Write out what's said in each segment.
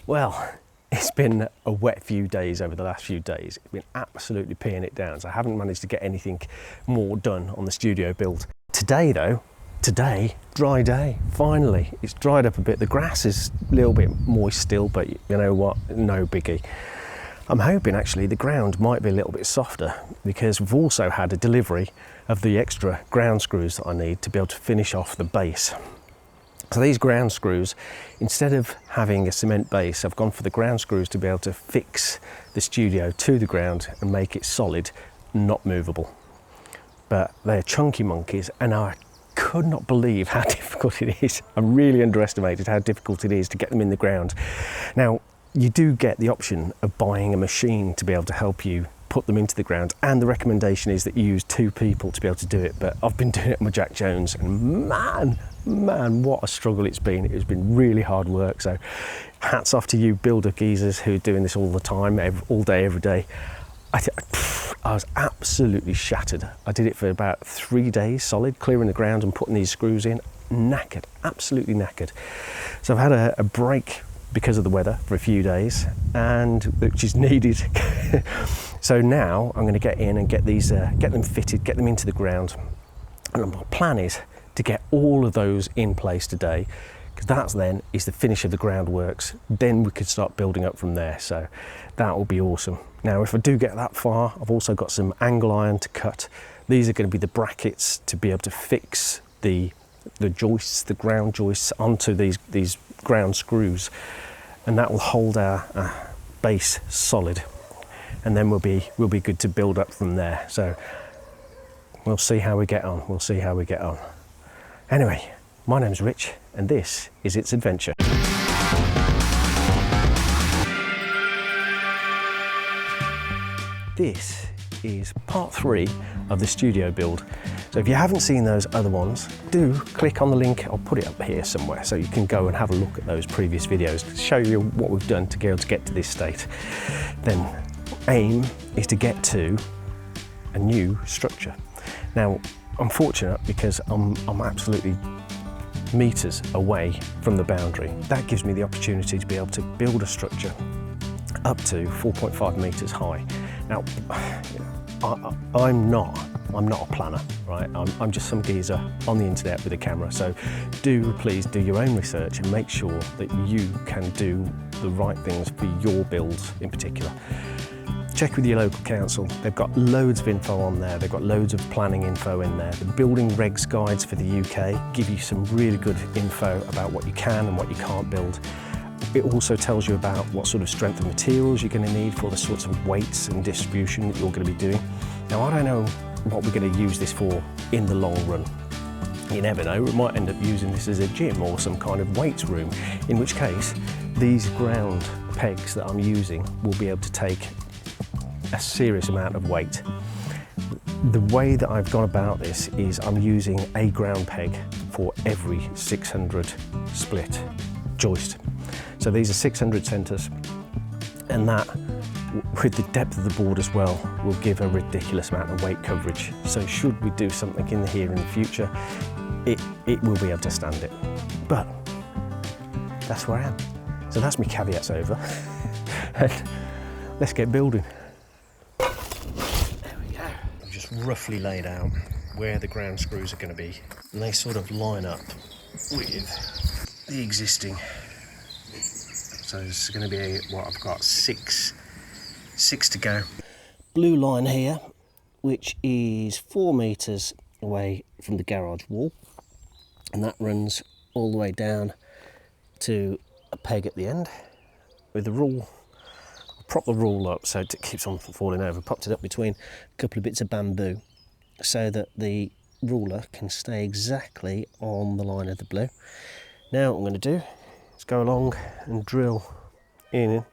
Well, it's been a wet few days over the last few days. It's been absolutely peeing it down, so I haven't managed to get anything more done on the studio build. Today though, dry day, finally. It's dried up a bit. The grass is a little bit moist still, but you know what, no biggie. I'm hoping actually the ground might be a little bit softer because we've also had a delivery of the extra ground screws that I need to be able to finish off the base. So these ground screws, instead of having a cement base, I've gone for the ground screws to be able to fix the studio to the ground and make it solid, not movable. But they're chunky monkeys, and I could not believe how difficult it is. I really underestimated how difficult it is to get them in the ground. Now, you do get the option of buying a machine to be able to help you put them into the ground, and the recommendation is that you use 2 people to be able to do it, but I've been doing it with Jack Jones, and man, what a struggle it's been. It has been really hard work, so hats off to you builder geezers who are doing this all the time, all day, every day. I was absolutely shattered. I did it for about 3 days solid, clearing the ground and putting these screws in. Knackered, absolutely knackered. So I've had a break because of the weather for a few days, and which is needed. So now I'm going to get in and get these, get them fitted, get them into the ground. And my plan is to get all of those in place today, because that's then is the finish of the groundworks. Then we could start building up from there. So that will be awesome. Now, if I do get that far, I've also got some angle iron to cut. These are going to be the brackets to be able to fix the joists, the ground joists onto these ground screws, and that will hold our base solid, and then we'll be good to build up from there. So we'll see how we get on. Anyway, my name's Rich, and this is It's Adventure. This is part 3 of the studio build. So if you haven't seen those other ones, do click on the link. I'll put it up here somewhere so you can go and have a look at those previous videos to show you what we've done to be able to get to this state. Then aim is to get to a new structure. Now, I'm fortunate because I'm absolutely meters away from the boundary. That gives me the opportunity to be able to build a structure up to 4.5 meters high. Now, I'm not a planner, right? I'm just some geezer on the internet with a camera. So please do your own research and make sure that you can do the right things for your builds in particular. Check with your local council. They've got loads of info on there. They've got loads of planning info in there. The building regs guides for the UK give you some really good info about what you can and what you can't build. It also tells you about what sort of strength of materials you're going to need for the sorts of weights and distribution that you're going to be doing. Now, I don't know what we're going to use this for in the long run. You never know, we might end up using this as a gym or some kind of weights room, in which case these ground pegs that I'm using will be able to take a serious amount of weight. The way that I've gone about this is I'm using a ground peg for every 600 split joist. So these are 600 centres, and that, with the depth of the board as well, will give a ridiculous amount of weight coverage. So should we do something in here in the future, it will be able to stand it. But that's where I am. So that's my caveats over. And let's get building. There we go. I've just roughly laid out where the ground screws are going to be, and they sort of line up with the existing. So this is going to be what I've got, six to go. Blue line here, which is 4 meters away from the garage wall, and that runs all the way down to a peg at the end with the rule. I'll prop the rule up so it keeps on from falling over. Popped it up between a couple of bits of bamboo so that the ruler can stay exactly on the line of the blue. Now what I'm going to do, let's go along and drill in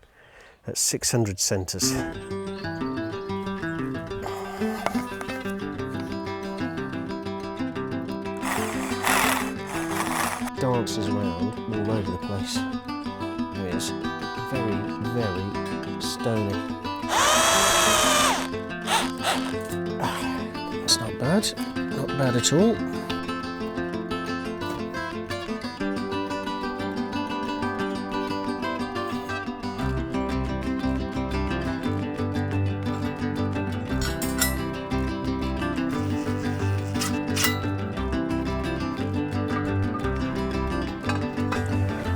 at 600 centres. Dances around all over the place. It's very, very stony. It's not bad at all.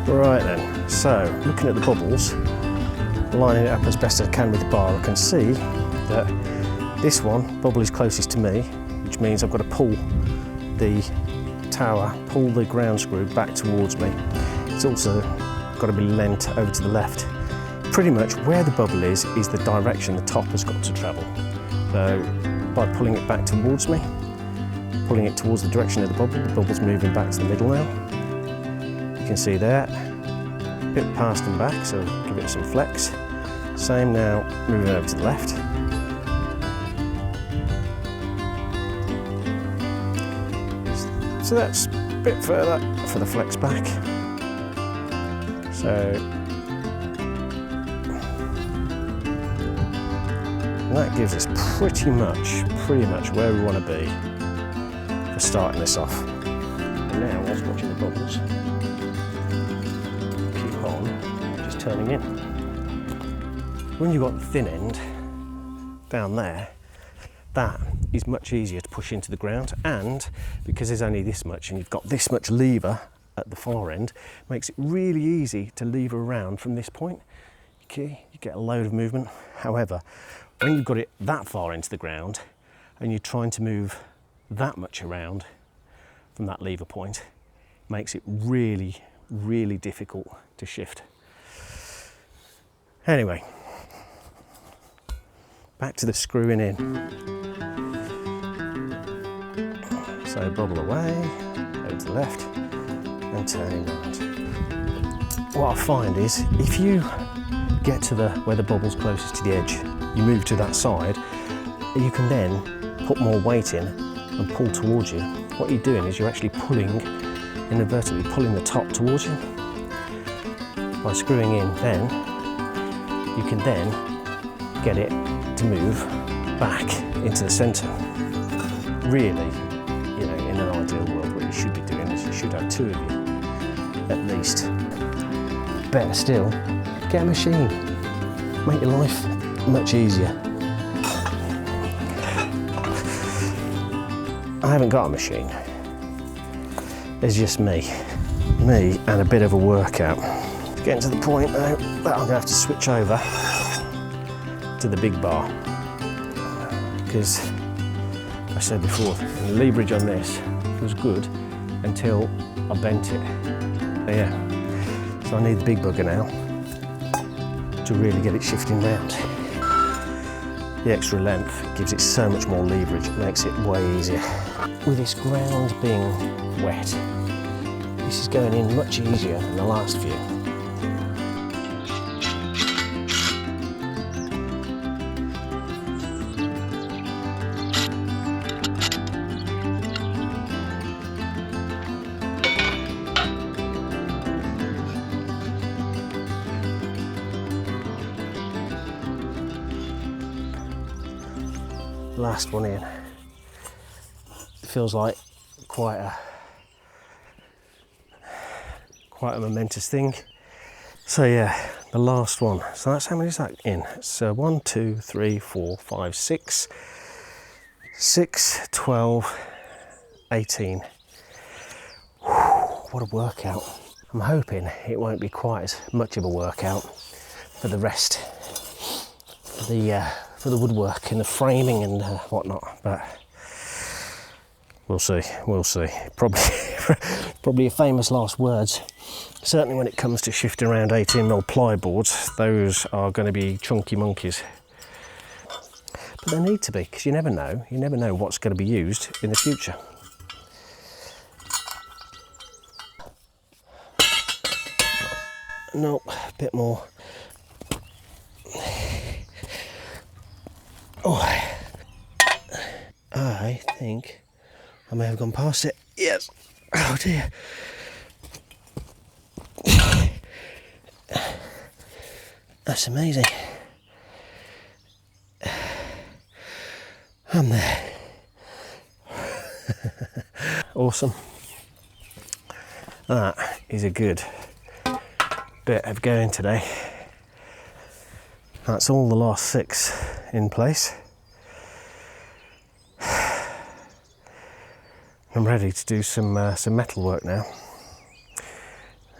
Right then, so looking at the bubbles, lining it up as best I can with the bar, I can see that this one bubble is closest to me, which means I've got to pull the tower, pull the ground screw back towards me. It's also got to be leant over to the left. Pretty much where the bubble is the direction the top has got to travel. So by pulling it back towards me, pulling it towards the direction of the bubble's moving back to the middle now. You can see there, a bit past and back, so give it some flex. Same now, moving over to the left. So that's a bit further for the flex back. So that gives us pretty much where we want to be for starting this off. And now, whilst watching the bubbles, keep on just turning in. When you've got the thin end down there, that is much easier to push into the ground, and because there's only this much and you've got this much lever at the far end, makes it really easy to lever around from this point. Okay, you get a load of movement. However, when you've got it that far into the ground and you're trying to move that much around from that lever point, makes it really, really difficult to shift. Anyway, back to the screwing in. So bubble away, over to the left, and turning around. What I find is, if you get to where the bubble's closest to the edge, you move to that side, you can then put more weight in and pull towards you. What you're doing is you're actually pulling, inadvertently pulling the top towards you. By screwing in then, you can then get it to move back into the centre. Really, you know, in an ideal world, what you should be doing is you should have two of you, at least. Better still, get a machine. Make your life much easier. I haven't got a machine. It's just me and a bit of a workout. Getting to the point now that I'm going to have to switch over to the big bar, because I said before, the leverage on this was good until I bent it. But yeah, so I need the big bugger now to really get it shifting round. The extra length gives it so much more leverage, it makes it way easier. With this ground being wet, this is going in much easier than the last few. Last one in. It feels like quite a momentous thing. So yeah, the last one. So that's how many is that in? So 1, 2, 3, 4, 5, 6, 12, 18. Whew, what a workout. I'm hoping it won't be quite as much of a workout for the rest. For the woodwork and the framing and whatnot, but we'll see. Probably a famous last words. Certainly when it comes to shifting around 18mm ply boards, those are going to be chunky monkeys. But they need to be, because you never know what's going to be used in the future. Nope, a bit more. Oh, I think I may have gone past it. Yes. Oh dear. That's amazing. I'm there. Awesome. That is a good bit of going today. That's all the last 6 in place. I'm ready to do some metal work now.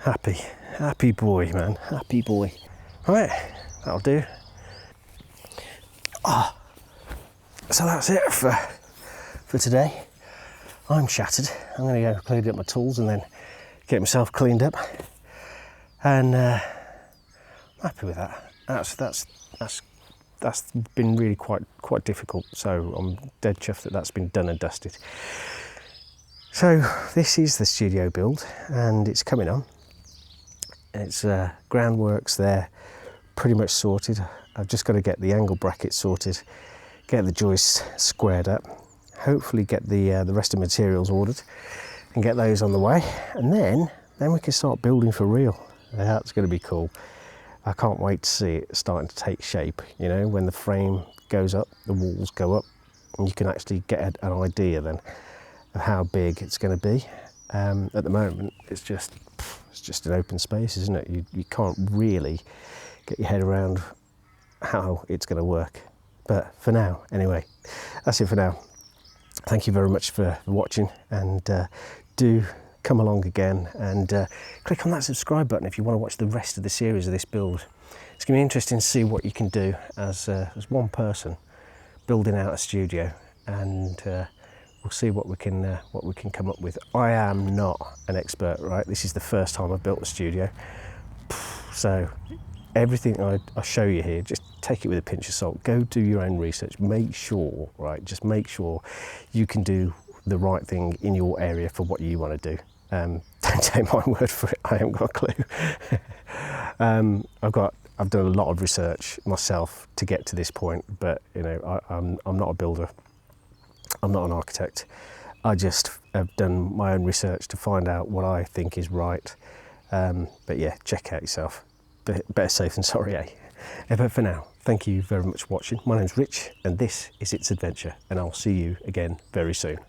Happy boy, man, happy boy. Right, that'll do. So that's it for today. I'm shattered. I'm going to go clean up my tools and then get myself cleaned up. And I'm happy with that. That's been really quite difficult. So I'm dead chuffed that that's been done and dusted. So this is the studio build, and it's coming on. It's groundworks there, pretty much sorted. I've just got to get the angle bracket sorted, get the joists squared up, hopefully get the rest of the materials ordered and get those on the way, and then we can start building for real. That's going to be cool. I can't wait to see it starting to take shape. You know, when the frame goes up, the walls go up, and you can actually get an idea then of how big it's going to be. At the moment, it's just an open space, isn't it? You can't really get your head around how it's going to work. But for now, anyway, that's it for now. Thank you very much for watching, and do come along again and click on that subscribe button if you want to watch the rest of the series of this build. It's going to be interesting to see what you can do as one person building out a studio, and we'll see what we can come up with. I am not an expert, right? This is the first time I've built a studio, so everything I show you here, just take it with a pinch of salt. Go do your own research. Make sure, right? Just make sure you can do the right thing in your area for what you want to do. Don't take my word for it. I haven't got a clue. I've done a lot of research myself to get to this point, but you know, I'm not a builder. I'm not an architect. I just have done my own research to find out what I think is right. But yeah, check out yourself. Better safe than sorry, eh? But for now, thank you very much for watching. My name's Rich, and this is It's Adventure, and I'll see you again very soon.